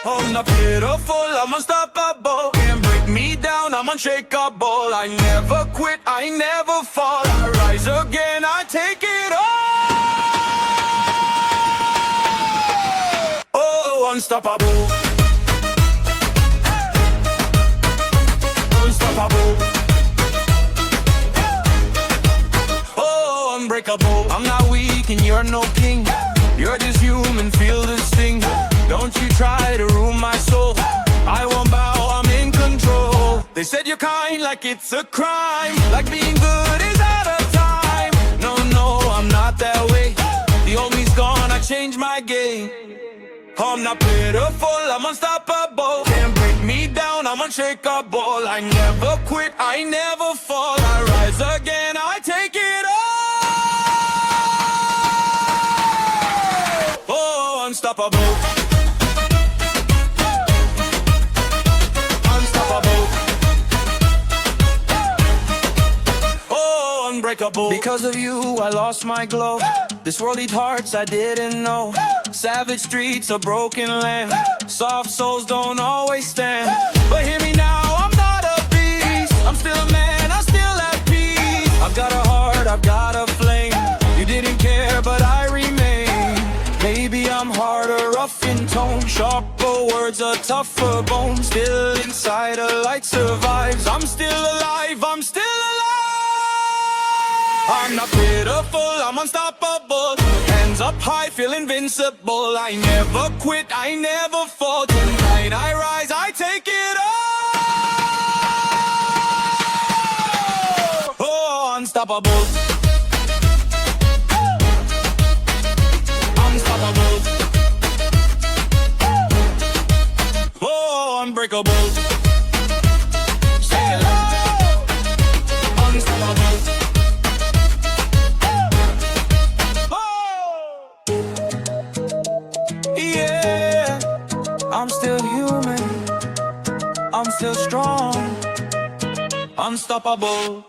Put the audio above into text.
I'm not pitiful, I'm unstoppable. Can't break me down, I'm unshakable. I never quit, I never fall. I rise again, I take it all. Oh, unstoppable. Unstoppable. Oh, unbreakable. I'm not weak and you're no king. You're just human, feel the sting. Don't you try to ruin my soul. I won't bow, I'm in control. They said you're kind like it's a crime, like being good is out of time. No, no, I'm not that way. The old me's gone, I changed my game. I'm not pitiful, I'm unstoppable. Can't break me down, I'm unshakable. I never quit, I never fall. I rise again, I take it all. Oh, unstoppable. Unbreakable. Because of you, I lost my glow. This world needs hearts I didn't know. Savage streets, a broken land. Soft souls don't always stand. But hear me now, I'm not a beast. I'm still a man, I'm still at peace. I've got a heart, I've got a flame. You didn't care, but I remain. Maybe I'm harder, rough in tone. Sharper words, a tougher bone. Still inside, a light survives. I'm still alive, I'm still alive. I'm not pitiful, I'm unstoppable. Hands up high, feel invincible. I never quit, I never fall. Tonight I rise, I take it all. Oh, unstoppable. Unstoppable. Oh, unbreakable. Say it loud. Unstoppable. Yeah, I'm still human, I'm still strong, unstoppable.